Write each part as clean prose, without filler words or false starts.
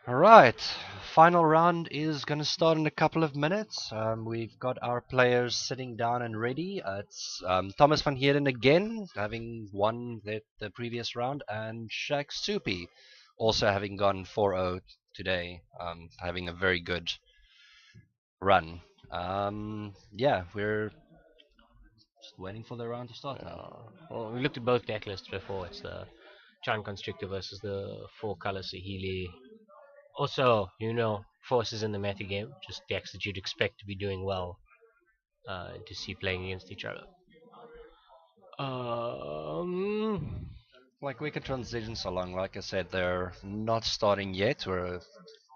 Alright, final round is going to start in a couple of minutes. We've got our players sitting down and ready. It's Thomas van Heerden again, having won the previous round, and Shakeel Soopee also having gone 4-0 today, having a very good run. Yeah, we're just waiting for the round to start now. Well, we looked at both deck lists before. It's the Giant Constrictor versus the four-color Saheeli. Also, forces in the meta game, just decks that you'd expect to be doing well to see playing against each other. Um, Like we can transition so long. Like I said, they're not starting yet. We're a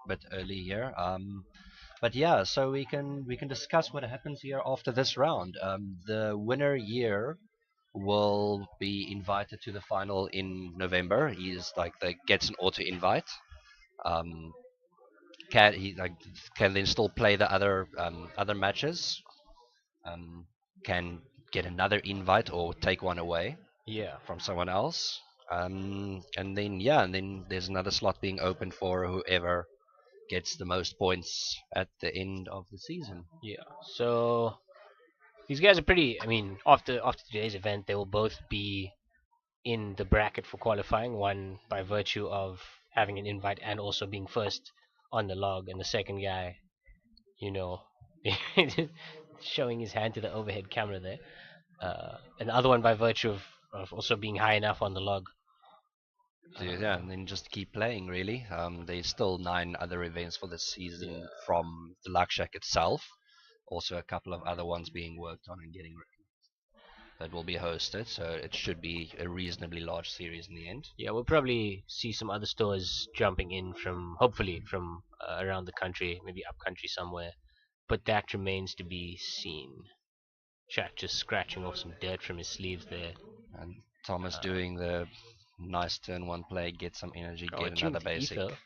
bit early here. But yeah, so we can discuss what happens here after this round. The winner here will be invited to the final in November. He's like the gets an auto invite. Um, can then still play the other matches. Um, can get another invite or take one away yeah, from someone else. And then there's another slot being open for whoever gets the most points at the end of the season. yeah. So these guys are pretty. I mean, after today's event, they will both be in the bracket for qualifying. One by virtue of having an invite and also being first on the log, and the second guy, you know, showing his hand to the overhead camera there. And the other one by virtue of also being high enough on the log. So yeah, and then just keep playing really. There's still 9 other events for this Yeah, season from the Luck Shack itself. Also a couple of other ones being worked on and getting that will be hosted. So it should be a reasonably large series in the end. yeah, we'll probably see some other stores jumping in from, hopefully, from around the country, maybe up country somewhere. But that remains to be seen. Shaq just scratching off some dirt from his sleeves there. And Thomas Uh, doing the nice turn one play, get some energy, oh, get attuned another to basic. ether.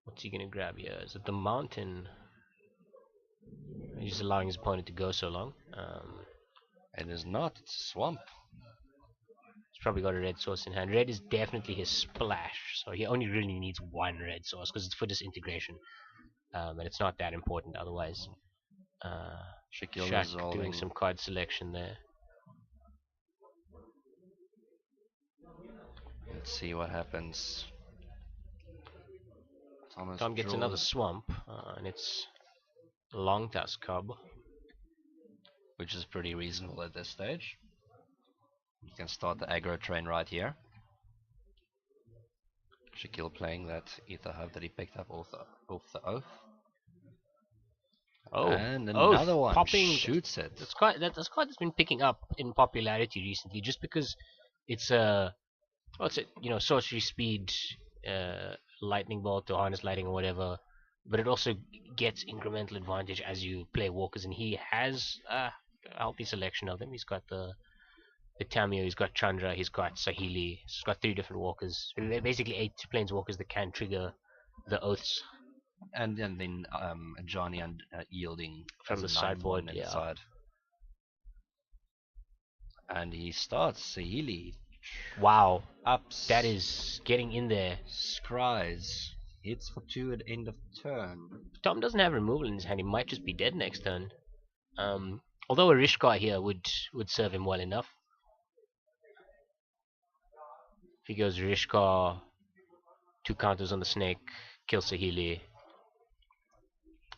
What's he gonna grab here? Is it the mountain? He's allowing his opponent to go so long. It is not, it's swamp. He's probably got a red source in hand. Red is definitely his splash, so he only really needs one red source because it's for disintegration, and it's not that important otherwise. Uh, Shakeel Shaq doing resolving. some card selection there. Let's see what happens. Thomas Tom gets another draws, swamp, and it's long tusk cob. which is pretty reasonable at this stage. You can start the aggro train right here. Shakeel playing that ether hub that he picked up off the oath. Oh, And oath another one popping. shoots it. That's quite that's been picking up in popularity recently, just because it's a what's it sorcery speed, lightning bolt to harness lighting or whatever, but it also gets incremental advantage as you play walkers, and he has a healthy selection of them. He's got the Tamio, he's got Chandra, he's got Saheeli, he's got 3 different walkers. Basically 8 planeswalkers that can trigger the oaths And then Johnny and yielding from as the a ninth sideboard. one Yeah. inside. And he starts Saheeli. Wow, Ups. that is getting in there. Scries. Hits for 2 at end of turn. Tom doesn't have removal in his hand. He might just be dead next turn. Although a Rishkar here would serve him well enough. If he goes Rishkar, 2 counters on the snake, kill Saheeli.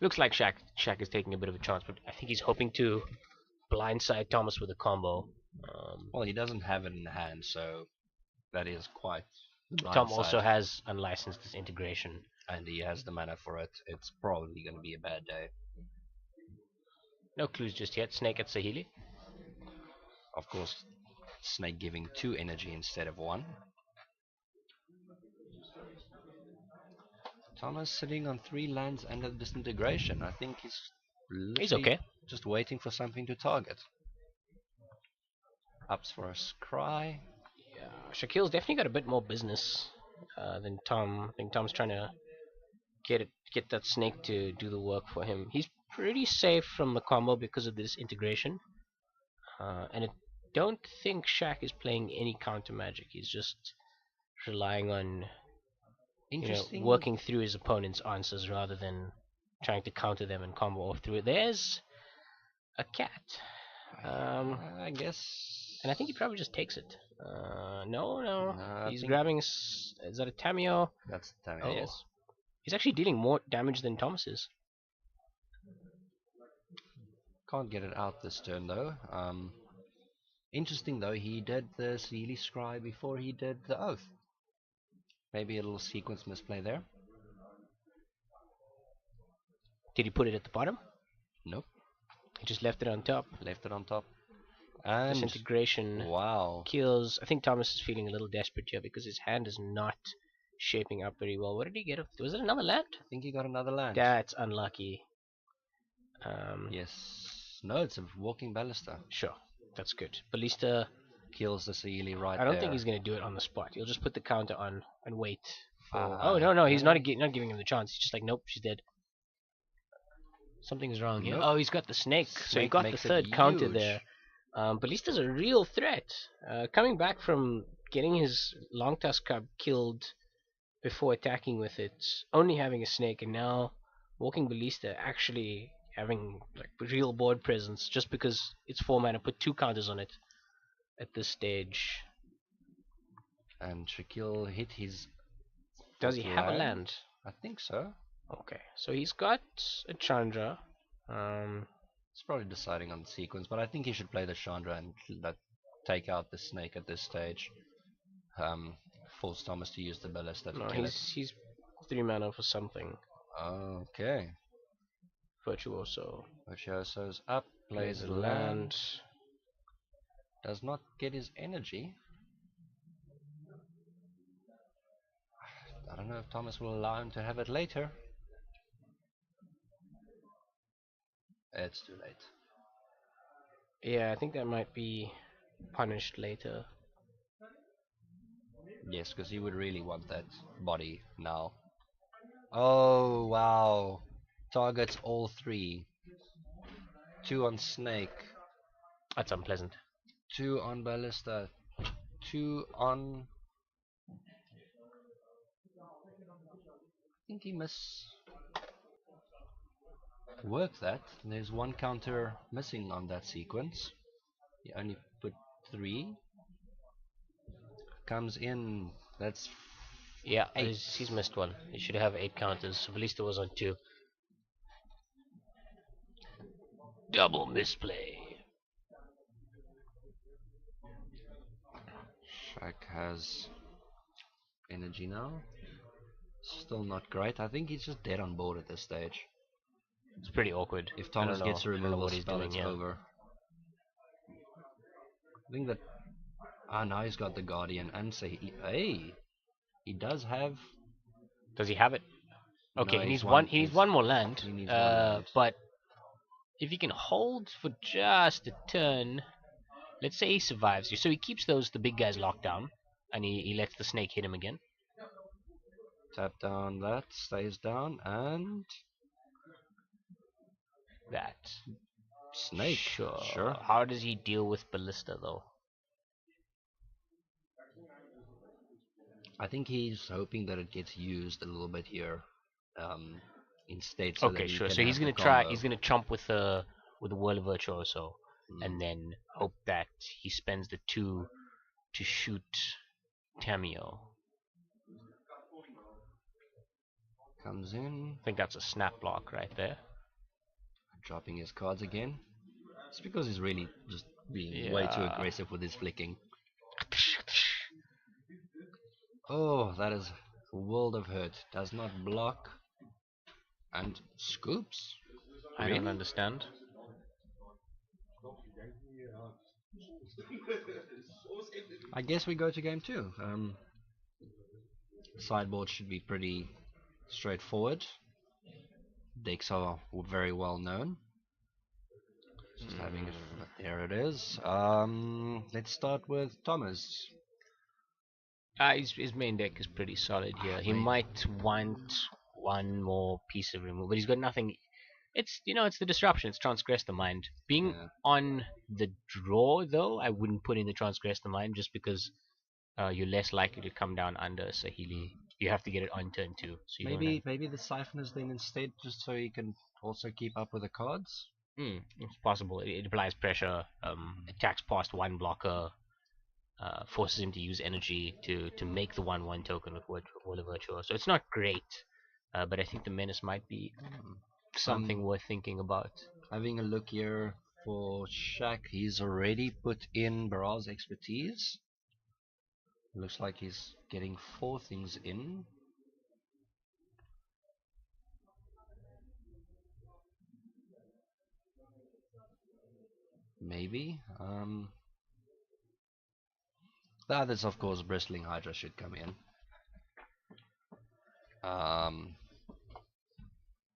Looks like Shaq is taking a bit of a chance, but I think he's hoping to blindside Thomas with a combo. Well, he doesn't have it in hand, so that is quite Tom also blindside. has unlicensed disintegration. And he has the mana for it. It's probably going to be a bad day. No clues just yet. Snake at Saheeli. Of course, Snake giving 2 energy instead of 1. Thomas sitting on 3 lands and a disintegration. I think he's He's literally okay. just waiting for something to target. Ups for a scry. Yeah, Shaquille's definitely got a bit more business than Tom. I think Tom's trying to get that snake to do the work for him. He's pretty safe from the combo because of this integration, and I don't think Shaq is playing any counter magic. He's just relying on Interesting. working through his opponent's answers rather than trying to counter them and combo off through it. There's a cat. I guess. And I think he probably just takes it. No, No, I he's think grabbing. Is that a Tamio? that's the time. Oh, Yes. he's actually dealing more damage than Thomas is. Can't get it out this turn though. Interesting though, he did the Saheeli Scry before he did the Oath. Maybe a little sequence misplay there. Did he put it at the bottom? Nope. He just left it on top. Left it on top. And Disintegration wow. kills. I think Thomas is feeling a little desperate here because his hand is not shaping up very well. What did he get? Was it another land? I think he got another land. That's unlucky. Yes. No, it's a walking ballista. Sure, that's good. Ballista Kills the Saheeli right I don't there. think he's going to do it on the spot. He'll just put the counter on and wait. For... Oh no, he's not giving him the chance. He's just like, nope, she's dead. Something's wrong here. Nope. Oh, he's got the snake. So he Snake got the makes it third counter huge. there. Ballista's a real threat. Coming back from getting his long tusk cub killed before attacking with it, only having a snake, and now walking Ballista actually having like real board presence just because it's 4 mana, put 2 counters on it at this stage. And Shakeel hit his. Does he have a land? I think so. Okay, so he's got a Chandra. He's probably deciding on the sequence, but I think he should play the Chandra and take out the snake at this stage. Force Thomas to use the ballista to No, kill it. he's 3 mana for something. Okay. Virtuoso. Virtuoso's up, plays a the land. Does not get his energy. I don't know if Thomas will allow him to have it later. It's too late. Yeah, I think that might be punished later. Yes, because he would really want that body now. Oh, wow. Targets all 3. 2 on Snake. That's unpleasant. 2 on Ballista. 2 on... I think he work that. There's 1 counter missing on that sequence. He only put 3. Comes in. That's Yeah, 8. he's missed 1. He should have 8 counters. So Ballista was on 2. Double misplay. Shaq has energy now. Still not great. I think he's just dead on board at this stage. It's pretty awkward. If Thomas gets a removal what he's spell, doing, it's yeah. over. I think that... now he's got the Guardian and Saheeli. Hey! He does have... Does he have it? Okay, No, he needs one- he needs one more land. he needs one land. But if he can hold for just a turn, let's say he survives. So he keeps the big guys locked down, and he lets the snake hit him again. Tap down that, stays down, and... That. Snake. Sure. How does he deal with Ballista though? I think he's hoping that it gets used a little bit here. Instead, so Okay, that he sure. can So he's have gonna the try. combo. He's gonna chomp with the Whirl of Virtuoso, and then hope that he spends the 2 to shoot Tamio. Comes in, I think that's a snap block right there. dropping his cards again. It's because he's really just being way too Yeah. aggressive with his flicking. Oh, that is a world of hurt. Does not block. And scoops. I don't understand. I guess we go to game 2. Sideboard should be pretty straightforward. Decks are very well known. Just having it. There it is. Let's start with Thomas. His main deck is pretty solid here. He might want 1 more piece of removal, but he's got nothing. It's it's the disruption. It's Transgress the Mind. Being on the draw though, I wouldn't put in the Transgress the Mind just because you're less likely to come down under Saheeli you have to get it on turn 2. So you don't have. Maybe the Siphon is then instead, just so he can also keep up with the cards. It's possible. It applies pressure, attacks past one blocker, forces him to use energy to make the 1/1 token with a Virtuoso. So it's not great, but I think the Menace might be something worth thinking about. Having a look here for Shaq, he's already put in Baral's expertise. Looks like he's getting 4 things in. Maybe. The others, of course, Bristling Hydra should come in.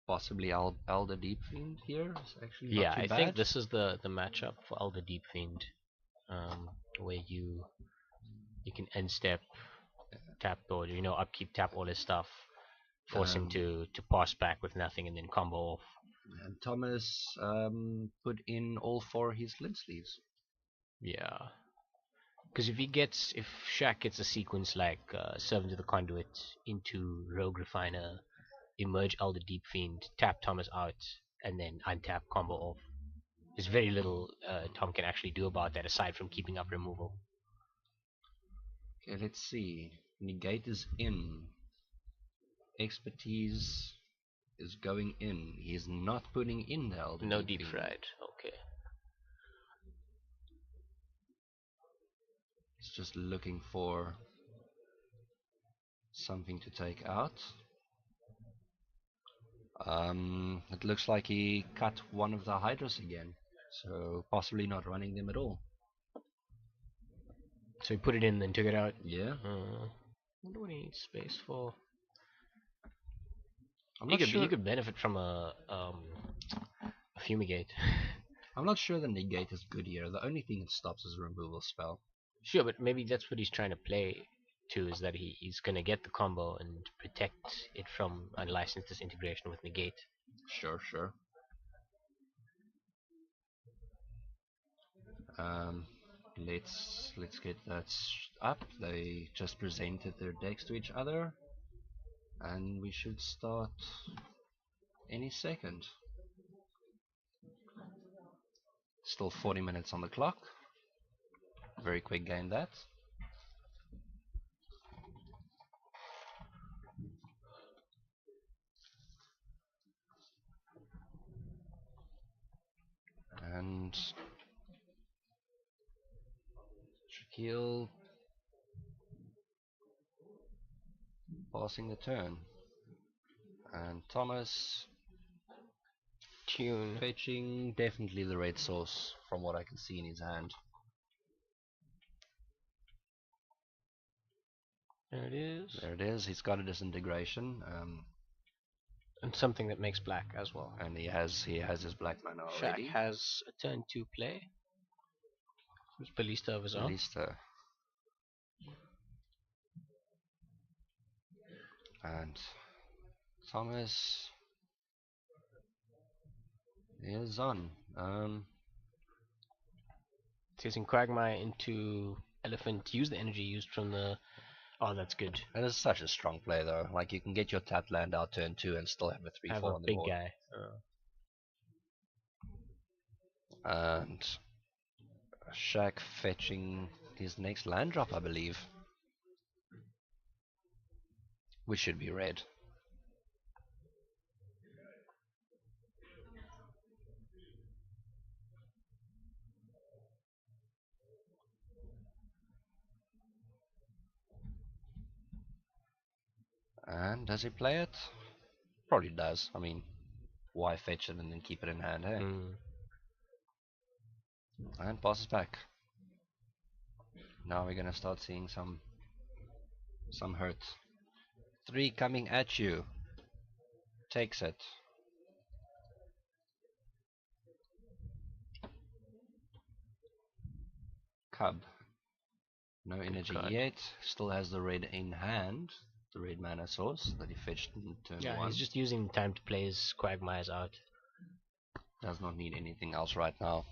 Possibly Elder Deep Fiend here is actually not too I bad. think this is the matchup for Elder Deep Fiend, where you can end step, tap, or upkeep, tap all his stuff, force him to pass back with nothing, and then combo off. And Thomas put in all 4 his lid sleeves. Yeah, because if Shaq gets a sequence like Servant of the Conduit into Rogue Refiner, emerge Elder Deep Fiend, tap Thomas out, and then untap, combo off, there's very little Tom can actually do about that aside from keeping up removal. Okay, let's see. Negate is in. Expertise is going in. He's not putting in the Elder No Deep deep Fiend. fried. Okay. He's just looking for something to take out. It looks like he cut one of the Hydras again, so possibly not running them at all. So he put it in, then took it out. Yeah. Wonder what he needs space for. I'm He not sure. could benefit from a fumigate. I'm not sure the negate is good here. The only thing it stops is a removal spell. Sure, but maybe that's what he's trying to play to, is that he's gonna get the combo and protect it from unlicensed disintegration with negate. Sure. Let's get that up. They just presented their decks to each other, and we should start any second. Still 40 minutes on the clock. Very quick game that. And Shakeel passing the turn. And Thomas Tune. fetching definitely the red source from what I can see in his hand. There it is. There it is. He's got a disintegration. And something that makes black as well. And he has his black mana already. Shaq has a turn 2 play. Who's Ballista of his own? Ballista. And Thomas is on. Chasing Quagmire into Elephant. Use the energy used from the. Oh, that's good. And it's such a strong play though. Like you can get your tapped land out turn 2 and still have a 3/4 on the big board. guy. And Shaq fetching his next land drop, I believe. Which should be red. And does he play it? Probably does. I mean, why fetch it and then keep it in hand, hey? And passes back. Now we're gonna start seeing some hurt. 3 coming at you. Takes it. Cub. No energy yet. Still has the red in hand. The red mana source that he fetched in turn 1. He's just using time to play his Quagmires out. Does not need anything else right now.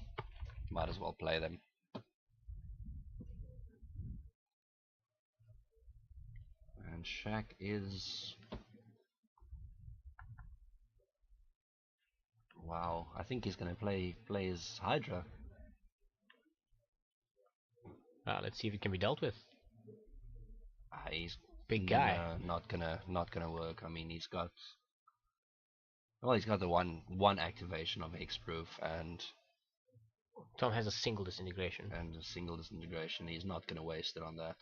Might as well play them. And And Shaq is... Wow, I think he's gonna play his Hydra. Let's see if it can be dealt with. He's Big guy. not gonna work. I mean, he's got the one activation of Hexproof and Tom has a single disintegration. a single disintegration. He's not gonna waste it on that.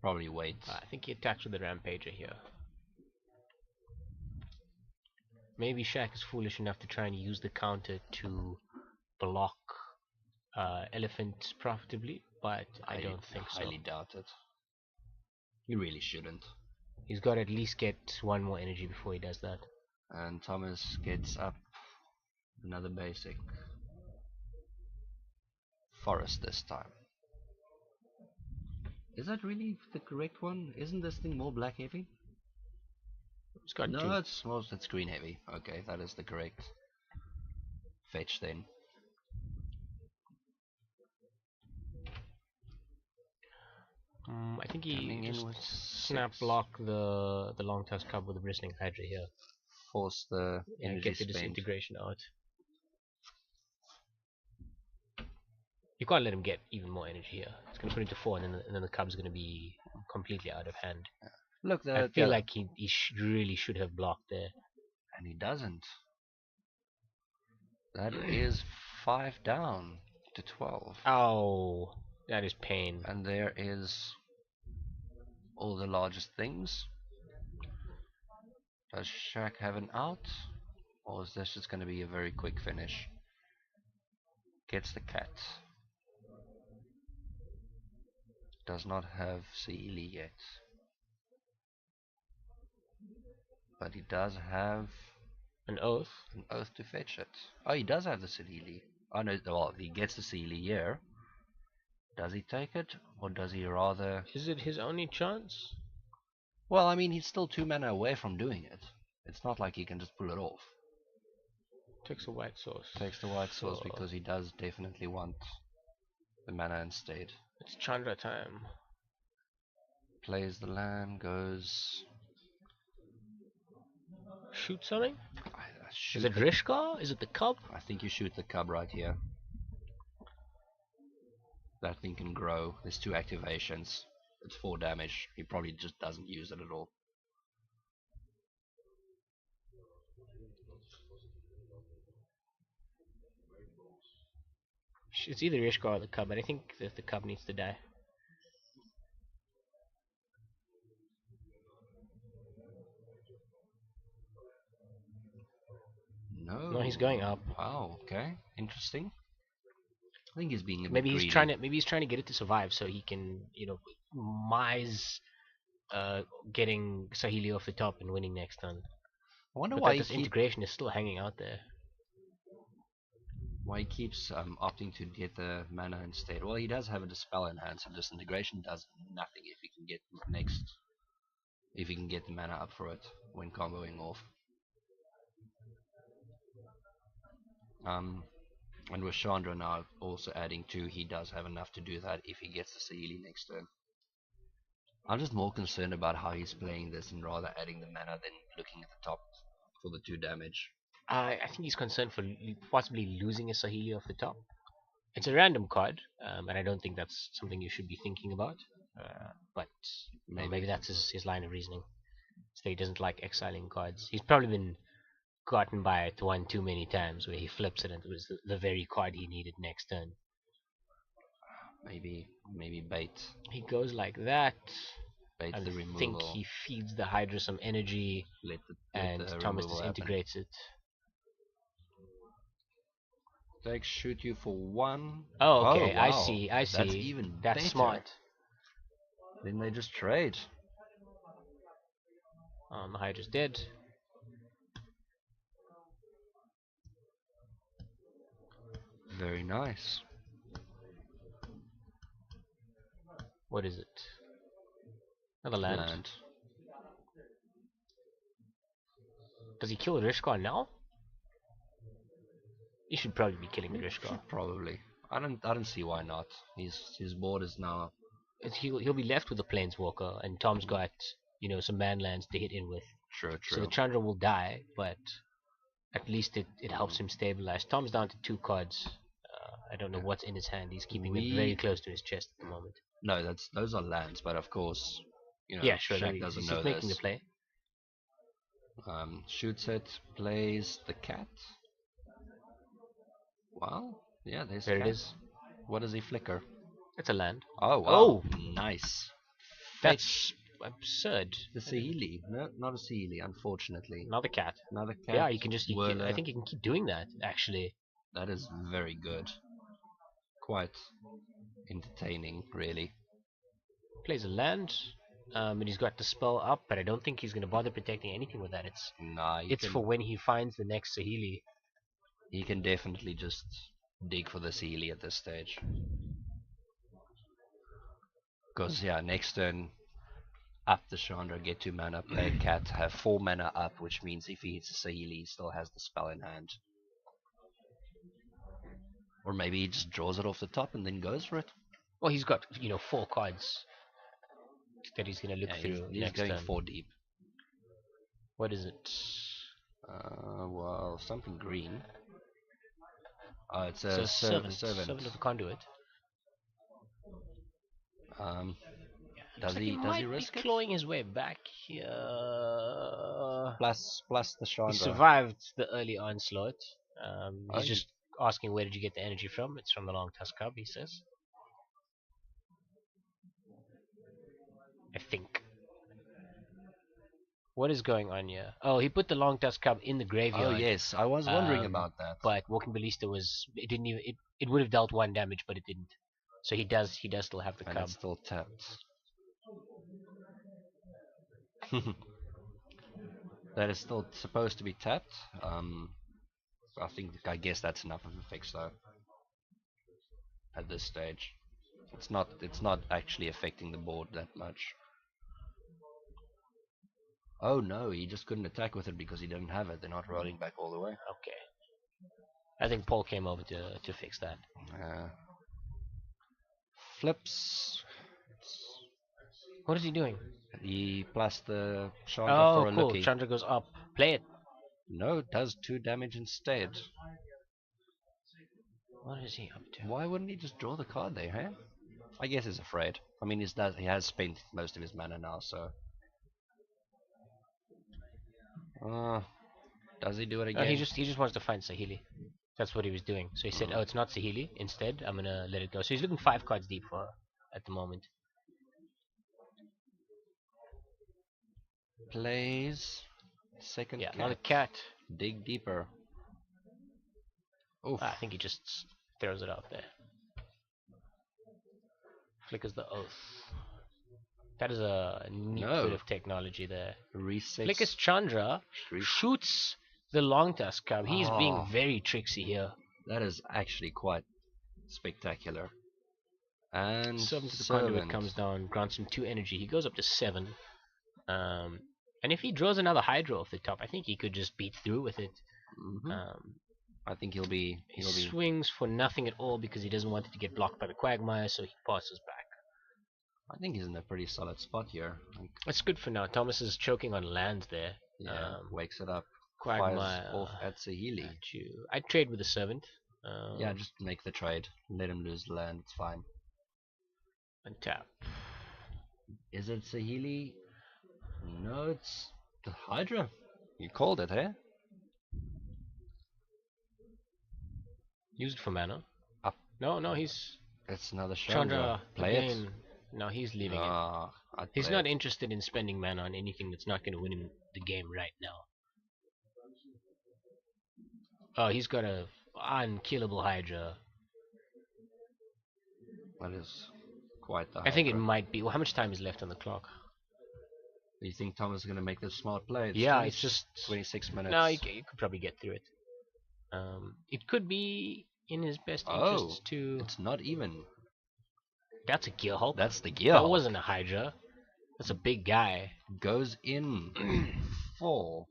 Probably wait. I think he attacks with the Rampager here. Maybe Shaq is foolish enough to try and use the counter to block Elephant profitably, but I don't think so. I highly doubt it. He really shouldn't. He's got to at least get one more energy before he does that. And Thomas gets up another basic. Forest this time. Is that really the correct one? Isn't this thing more black heavy? It's got no, two. it's green heavy. Okay, that is the correct fetch then. I think he just snap block the long tusk cub with the bristling Hydra here. Force the energy get the disintegration out. You can't let him get even more energy here. It's going to put him to 4, and then the cub's going to be completely out of hand. Look, I feel like he really should have blocked there. And he doesn't. That is 5 down to 12. Oh, that is pain. And there is all the largest things. Does Shaq have an out? Or is this just going to be a very quick finish? Gets the cat. Does not have Saheeli yet. But he does have an oath. An oath to fetch it. Oh, he does have the Saheeli. Oh no, well, he gets the Saheeli here. Does he take it? Or does he rather... Is it his only chance? Well, I mean, he's still 2 mana away from doing it. It's not like he can just pull it off. Takes a white source. Takes the white source because he does definitely want the mana instead. It's Chandra time. Plays the land, goes... Shoot something? Is it Rishkar? Is it the cub? I think you shoot the cub right here. That thing can grow. There's 2 activations. It's 4 damage. He probably just doesn't use it at all. It's either Rishkar or the cub, but I think that the cub needs to die. No, he's going up. Wow, okay. Interesting. I think he's being a bit maybe he's greedy. maybe he's trying to get it to survive so he can, mise getting Saheeli off the top and winning next turn. I wonder but why this integration is still hanging out there. Why he keeps opting to get the mana instead. Well, he does have a dispel in hand, so disintegration does nothing if he can get the mana up for it when comboing off. And with Chandra now also adding 2, he does have enough to do that if he gets the Saheeli next turn. I'm just more concerned about how he's playing this and rather adding the mana than looking at the top for the 2 damage. I think he's concerned for possibly losing a Saheeli off the top. It's a random card, and I don't think that's something you should be thinking about. But maybe that's his line of reasoning. So he doesn't like exiling cards. He's probably been gotten by it one too many times where he flips it and it was the very card he needed next turn. Maybe bait. He goes like that. Bait the removal. I think he feeds the Hydra some energy and Thomas disintegrates it. They shoot you for 1. Oh, okay, wow. I see. That's even That's better. smart. Then they just trade. The Hydra's dead. Very nice. What is it? Another land. Does he kill Rishkar now? He should probably be killing the Rishkar. Probably. I don't see why not. His board is now he'll be left with a planeswalker, and Tom's got some manlands to hit in with. True, So the true. Chandra will die, but at least it helps him stabilize. Tom's down to 2 cards. I don't know what's in his hand. He's keeping them very close to his chest at the moment. No, those are lands, but of course, Yeah, sure. No, Shaq doesn't he's know making the this. play. Shoots it, plays the cat. Well, yeah, there's There cat. it is. What does he flicker? It's a land. Oh, wow. Oh, Nice. that's absurd. The Saheeli. No, not a Saheeli, unfortunately. Another cat. Another cat. Yeah, you can just. Whirler. I think you can keep doing that. Actually, That is very good. Quite entertaining, really. plays a land, and he's got the spell up, but I don't think he's going to bother protecting anything with that. Nah, It's for when he finds the next Saheeli. he can definitely just dig for the Saheeli at this stage. Because, yeah, next turn, up the Chandra, get 2 mana, play a cat, have 4 mana up, which means if he hits a Saheeli, he still has the spell in hand. Or maybe he just draws it off the top and then goes for it. Well, he's got 4 cards that he's going to look through He's next going turn. 4 deep. What is it? Well, something green. Oh, it's a So servant servant. of the conduit. Does he risk be it? clawing his way back here. Plus the Chandra. He survived the early onslaught. Oh, He's just asking where did you get the energy from? It's from the Long Tusk Cub, he says. I think. What is going on here? Oh, he put the Long Tusk Cub in the graveyard. Oh yes, I was wondering about that. But Walking Ballista it would have dealt 1 damage, but it didn't. So he does still have the And cub. it's still tapped. That is still supposed to be tapped. I guess that's enough of a fix though. At this stage, it's not actually affecting the board that much. Oh no, he just couldn't attack with it because he didn't have it. They're not rolling back all the way. Okay. I think Paul came over to fix that. Flips. What is he doing? He plus the Chandra Oh, for a cool. lookie. Chandra goes up. Play it. No, it does 2 damage instead. What is he up to? Why wouldn't he just draw the card there, huh? I guess he's afraid. I mean, he has spent most of his mana now, so. Does he do it again? He just wants to find Saheeli. That's what he was doing. So he said, "Oh, it's not Saheeli. Instead, I'm gonna let it go." So he's looking 5 cards deep for at the moment. Plays second cat. Another cat. Dig deeper. Oof. I think he just throws it out there. Flickers the oath. That is a neat bit of technology there. Resets. Flickers Chandra shoots the Long Tusk Cub. He's being very tricksy here. That is actually quite spectacular. And Servant of the Conduit comes down, grants him 2 energy. He goes up to 7. And if he draws another Hydra off the top, I think he could just beat through with it. I think he'll be. He swings for nothing at all because he doesn't want it to get blocked by the Quagmire, so he passes back. I think he's in a pretty solid spot here. That's good for now. Thomas is choking on lands there. Yeah, wakes it up. Quagmire fires off at Saheeli. I'd trade with the Servant. Yeah, just make the trade. Let him lose the land. It's fine. And tap. Is it Saheeli? No, it's the Hydra. You called it, eh? Use it for mana. Up. No, he's... It's another Chandra. Play again. it. No, he's leaving it. He's not interested in spending mana on anything that's not going to win him the game right now. Oh, he's got a unkillable Hydra. That is quite the Hydra. I think it might be... Well, how much time is left on the clock? You think Thomas is going to make this smart play? It's just 26 minutes. No, you could probably get through it. It could be in his best interest to... It's not even. That's a Gearhulk. That's the Gearhulk. That wasn't a Hydra. That's a big guy. Goes in full.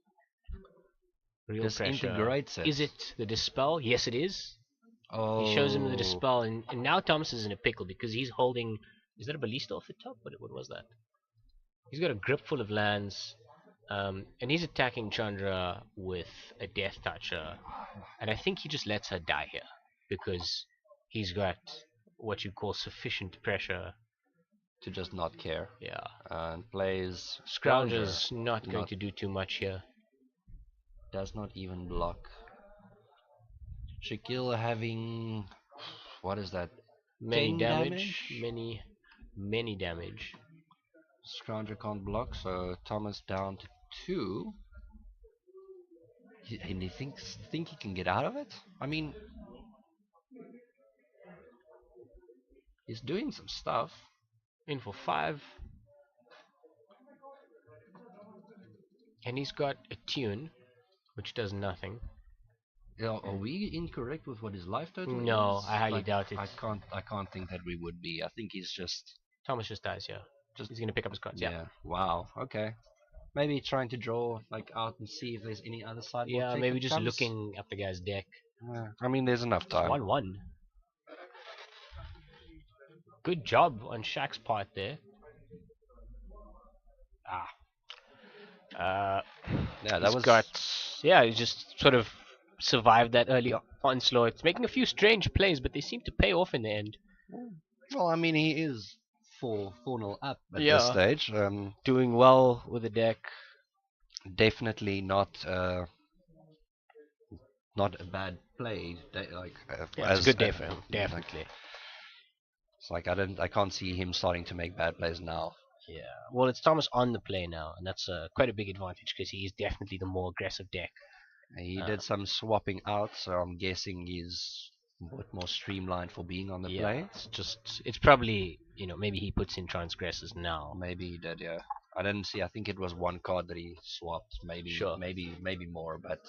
Real Disintegrates pressure. it. Is it the Dispel? Yes, it is. Oh. He shows him the Dispel, and now Thomas is in a pickle because he's holding Is that a ballista off the top? What was that? He's got a grip full of lands, and he's attacking Chandra with a Death Toucher, and I think he just lets her die here because he's got what you call sufficient pressure. To just not care. Yeah, And plays Scrounger's not going to do too much here. Does not even block. Shakeel having, what is that? Many 10 damage, many damage. Scrounger can't block, so Thomas down to 2. And he think he can get out of it? I mean, he's doing some stuff. In for 5. And he's got a tune, which does nothing. Are we incorrect with what his life total is? No, I highly doubt it. I can't think that we would be. I think he's just... Thomas just dies here. He's gonna pick up his cards. Yeah. Wow. Okay. Maybe trying to draw out and see if there's any other side. Yeah, maybe just looking at the guy's deck. I mean, there's enough time. 1-1. Good job on Shaq's part there. Yeah, that was... he just sort of survived that early onslaught. It's making a few strange plays, but they seem to pay off in the end. Well, I mean, he is 4-0 up at this stage. Doing well with the deck. Definitely not a bad play. It's a good day for him, definitely. It's like I can't see him starting to make bad plays now. Yeah, well, it's Thomas on the play now, and that's quite a big advantage because he is definitely the more aggressive deck. He did some swapping out, so I'm guessing he's a bit more streamlined for being on the play. It's probably, maybe he puts in transgressors now. Maybe he did, yeah. I didn't see. I think it was one card that he swapped. Maybe more, but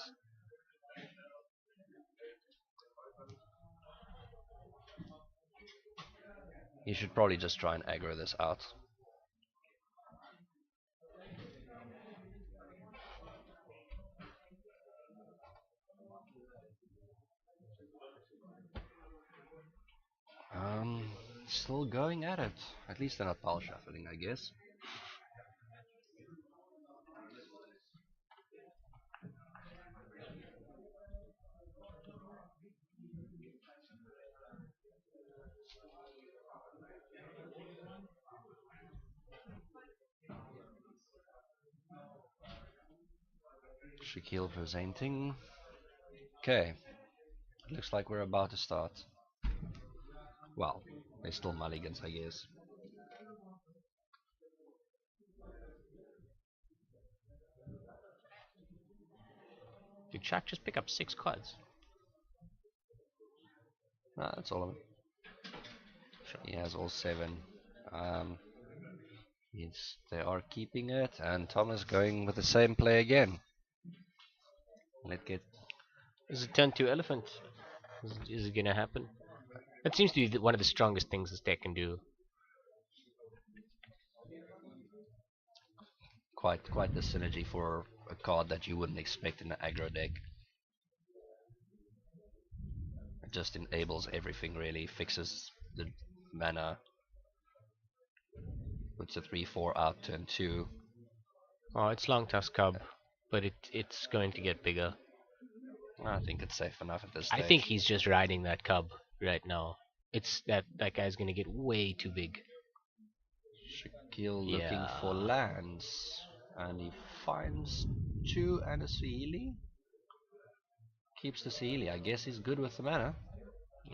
he should probably just try and aggro this out. Still going at it. At least they're not pile shuffling, I guess. Shakeel presenting. Okay. Looks like we're about to start. Well, they're still mulligans, I guess. Did Shaq just pick up 6 cards? No, that's all of it. Sure. He has all 7. They are keeping it, and Thomas going with the same play again. Is it turn 2 elephant? Is it gonna happen? That seems to be one of the strongest things this deck can do. Quite the synergy for a card that you wouldn't expect in an aggro deck. It just enables everything, really. Fixes the mana. Puts a 3/4 out, turn 2. Oh, it's long tusk cub, but it's going to get bigger. I think it's safe enough at this stage. I think he's just riding that cub right now. It's that guy's gonna get way too big. Shakeel looking for lands, and he finds 2 and a Saheeli. Keeps the Saheeli. I guess he's good with the mana.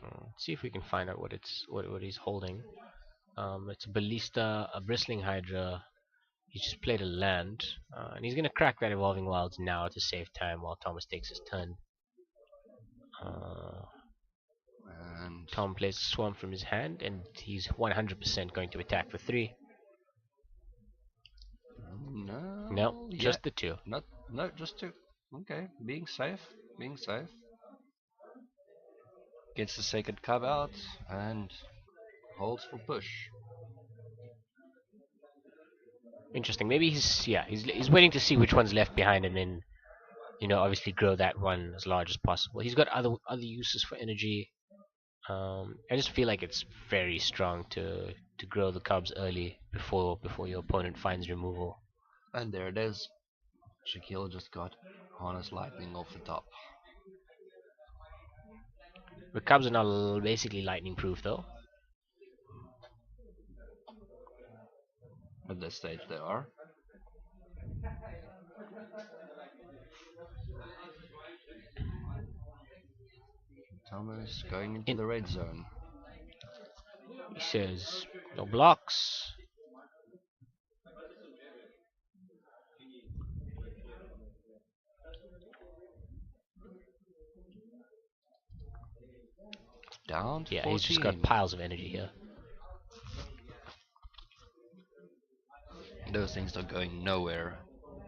Let's see if we can find out what he's holding. It's a ballista, a bristling hydra. He just played a land, and he's gonna crack that evolving wilds now to save time while Thomas takes his turn. And Tom plays a swamp from his hand, and he's 100% going to attack for 3. No, just the 2. No, just 2. Okay, being safe. Gets the second cub out and holds for push. Interesting. Maybe he's waiting to see which one's left behind, and then obviously grow that one as large as possible. He's got other uses for energy. I just feel like it's very strong to to grow the cubs early before your opponent finds removal. And there it is. Shakeel just got Harness Lightning off the top. The cubs are now basically lightning proof though. At this stage they are. Thomas going into the red zone. He says no blocks. Down to 14. He's just got piles of energy here. Those things are going nowhere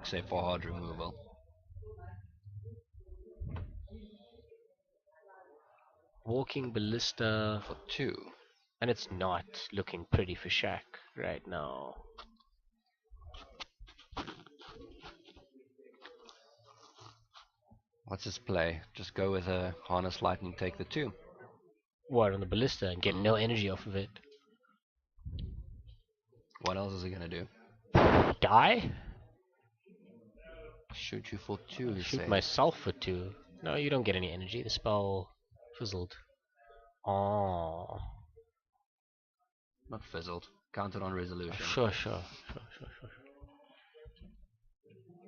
except for hard removal. Walking Ballista for 2. And it's not looking pretty for Shaq right now. What's his play? Just go with a Harness Lightning, take the 2. What, on the Ballista and get no energy off of it? What else is he gonna do? Die? Shoot you for 2, you Shoot say? myself for 2. No, you don't get any energy. The spell fizzled. Oh. Not fizzled. Counted on resolution. Sure.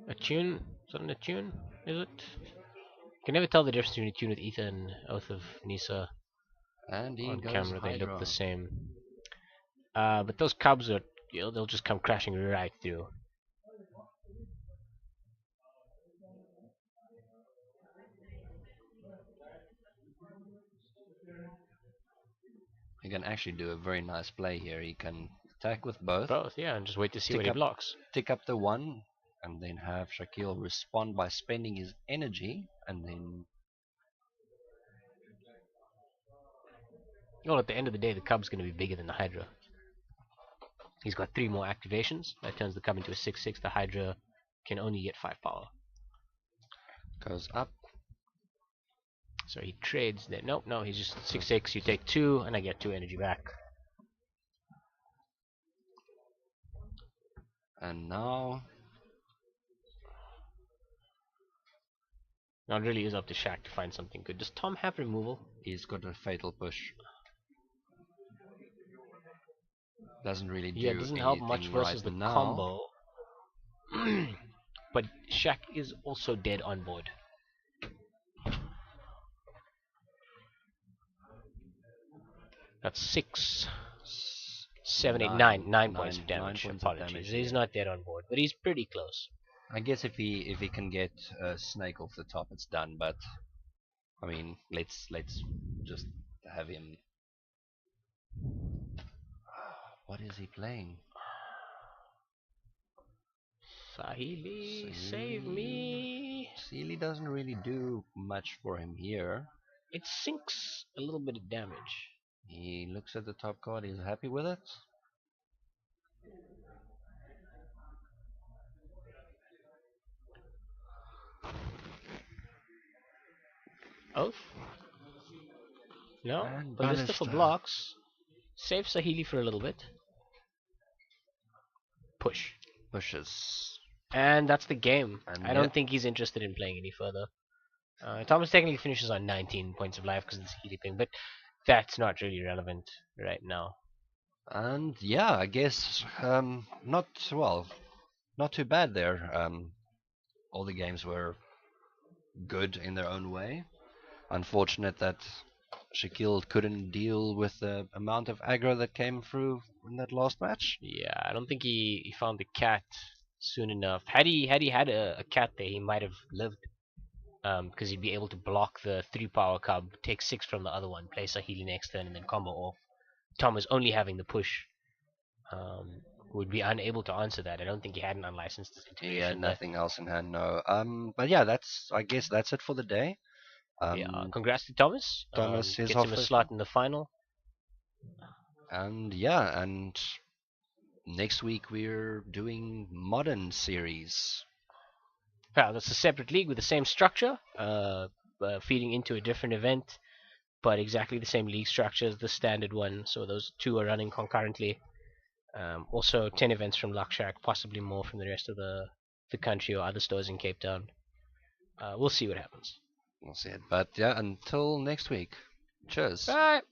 Attune? Is that an attune? Is it? You can never tell the difference between attune with Ether and Oath of Nisa. And he On goes camera, Hydra. they look the same. But those cubs are, they'll just come crashing right through. He can actually do a very nice play here. He can attack with both. Both, yeah, and just wait to see what he blocks. Tick up the 1, and then have Shakeel respond by spending his energy, and then... Well, at the end of the day, the cub's going to be bigger than the Hydra. He's got 3 more activations. That turns the cub into a 6/6. The Hydra can only get 5 power. Goes up. So he trades that. Nope, no, he's just 6/6. You take 2, and I get 2 energy back. And now it really is up to Shaq to find something good. Does Tom have removal? He's got a fatal push. Doesn't really do it doesn't help much versus right the now. combo. But Shaq is also dead on board. That's 6, 7, 8, 9 points of damage. Apologies. He's not dead on board, but he's pretty close. I guess if he can get a snake off the top, it's done. But I mean, let's just have him. What is he playing? Saheeli, save me. Saheeli doesn't really do much for him here. It sinks a little bit of damage. He looks at the top card. He's happy with it. Oath? No. Ballista for blocks. Save Saheeli for a little bit. Push. Pushes. And that's the game. And I don't think he's interested in playing any further. Thomas technically finishes on 19 points of life because of the Saheeli thing, but that's not really relevant right now. And yeah, I guess not too bad there. All the games were good in their own way. Unfortunate that Shakeel couldn't deal with the amount of aggro that came through in that last match. Yeah, I don't think he found the cat soon enough. Had he had a cat there, he might have lived. Because he'd be able to block the 3 power cub, take 6 from the other one, play Saheeli next turn, and then combo off. Thomas only having the push would be unable to answer that. I don't think he had an unlicensed integration. He had nothing else in hand, no. But yeah, I guess that's it for the day. Yeah, congrats to Thomas. Thomas is gets him a slot in the final. And yeah, and next week we're doing Modern Series. Yeah, that's a separate league with the same structure, feeding into a different event, but exactly the same league structure as the standard one. So those 2 are running concurrently. Also 10 events from Luck Shack, possibly more from the rest of the country or other stores in Cape Town. We'll see what happens. We'll see it. But yeah, until next week. Cheers. Bye.